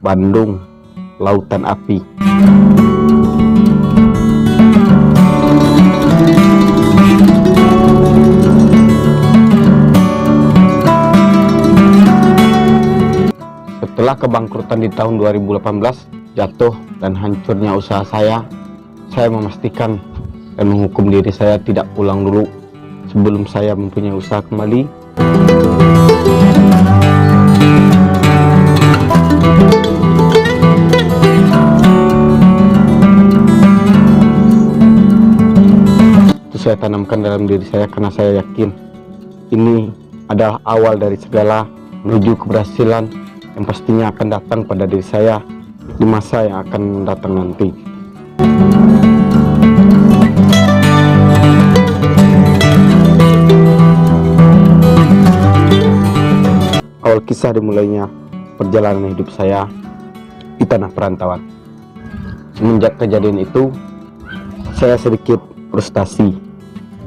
Bandung, Lautan Api. Setelah kebangkrutan di tahun 2018, jatuh dan hancurnya usaha saya memastikan dan menghukum diri saya tidak pulang dulu sebelum saya mempunyai usaha kembali. Itu saya tanamkan dalam diri saya karena saya yakin ini adalah awal dari segala menuju keberhasilan yang pastinya akan datang pada diri saya di masa yang akan datang nanti. Awal kisah dimulainya perjalanan hidup saya di tanah perantauan. Semenjak kejadian itu, saya sedikit frustasi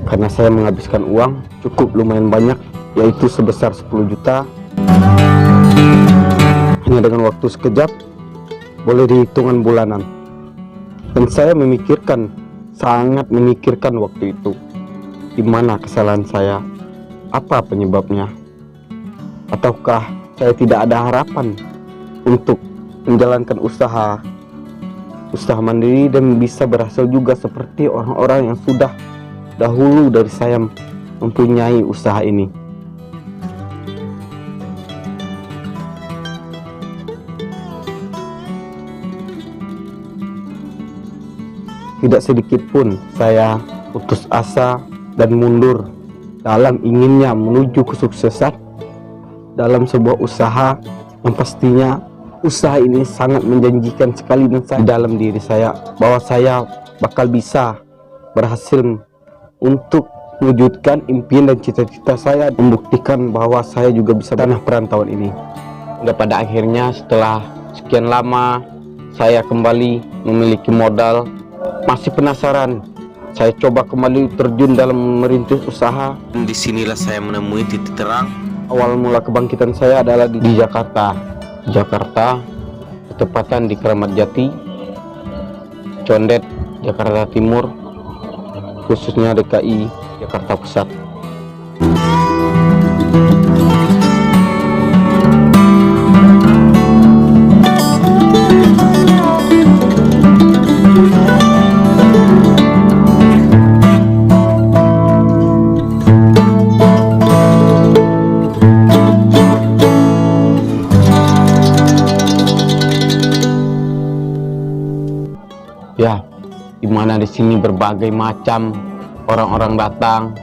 karena saya menghabiskan uang cukup lumayan banyak, yaitu sebesar 10 juta hanya dengan waktu sekejap, boleh dihitungan bulanan. Dan saya sangat memikirkan waktu itu, di mana kesalahan saya, apa penyebabnya, ataukah saya tidak ada harapan untuk menjalankan usaha mandiri dan bisa berhasil juga seperti orang-orang yang sudah dahulu dari saya mempunyai usaha ini. Tidak sedikit pun saya putus asa dan mundur dalam inginnya menuju kesuksesan dalam sebuah usaha yang pastinya usaha ini sangat menjanjikan sekali, dan saya dalam diri saya bahwa saya bakal bisa berhasil untuk mewujudkan impian dan cita-cita saya, membuktikan bahwa saya juga bisa tanah perantauan ini. Dan pada akhirnya setelah sekian lama saya kembali memiliki modal. Masih penasaran, saya coba kembali terjun dalam merintis usaha. Dan disinilah saya menemui titik terang. Awal mula kebangkitan saya adalah di Jakarta. Ketepatan di Keramat Jati, Condet, Jakarta Timur, khususnya DKI Jakarta Pusat. Ya, dimana di sini berbagai macam orang-orang datang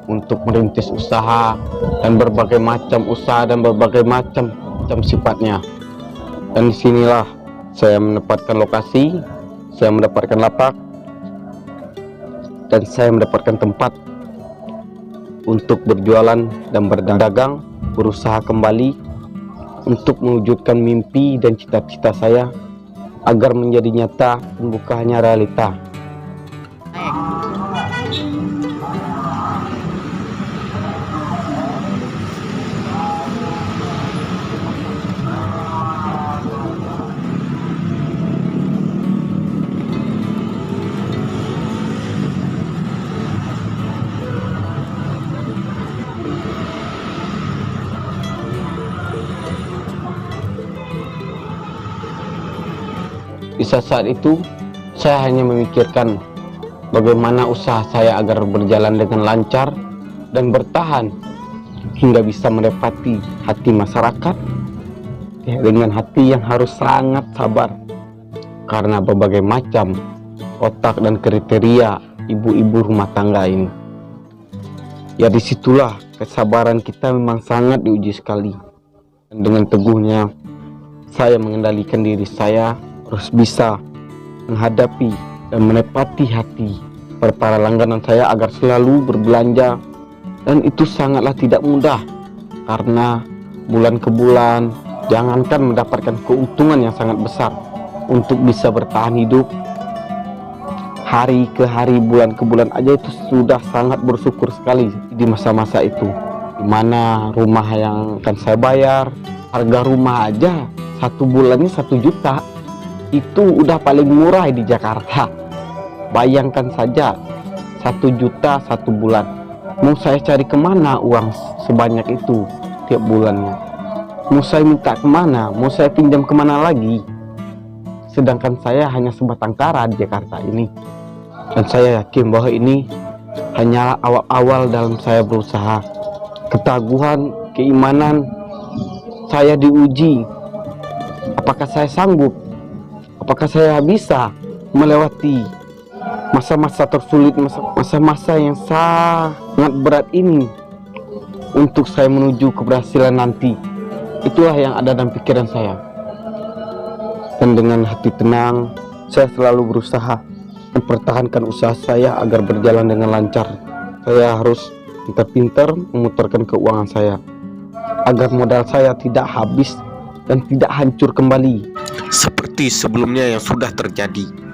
untuk merintis usaha, dan berbagai macam usaha dan berbagai macam sifatnya. Dan disinilah saya mendapatkan lokasi, saya mendapatkan lapak, dan saya mendapatkan tempat untuk berjualan dan berdagang, berusaha kembali untuk mewujudkan mimpi dan cita-cita saya agar menjadi nyata dan bukan hanya realita. Di saat itu, saya hanya memikirkan bagaimana usaha saya agar berjalan dengan lancar dan bertahan hingga bisa mendapati hati masyarakat, ya, dengan hati yang harus sangat sabar karena berbagai macam otak dan kriteria ibu-ibu rumah tangga ini. Ya, disitulah kesabaran kita memang sangat diuji sekali. Dan dengan teguhnya saya mengendalikan diri saya harus bisa menghadapi dan menepati hati para langganan saya agar selalu berbelanja, dan itu sangatlah tidak mudah karena bulan ke bulan jangankan mendapatkan keuntungan yang sangat besar untuk bisa bertahan hidup, hari ke hari, bulan ke bulan aja itu sudah sangat bersyukur sekali di masa-masa itu, dimana rumah yang akan saya bayar Harga rumah aja 1 bulannya 1 juta. Itu udah paling murah di Jakarta. Bayangkan saja 1 juta 1 bulan. Mau saya cari kemana uang sebanyak itu tiap bulannya? Mau saya minta kemana? Mau saya pinjam kemana lagi? Sedangkan saya hanya sebatang kara di Jakarta ini. Dan saya yakin bahwa ini hanyalah awal-awal dalam saya berusaha. Ketaguhan, keimanan saya diuji. Apakah saya sanggup? Apakah saya bisa melewati masa-masa tersulit, masa-masa yang sangat berat ini untuk saya menuju keberhasilan nanti? Itulah yang ada dalam pikiran saya. Dan dengan hati tenang, saya selalu berusaha mempertahankan usaha saya agar berjalan dengan lancar. Saya harus pintar-pintar memutarkan keuangan saya agar modal saya tidak habis dan tidak hancur kembali seperti sebelumnya yang sudah terjadi.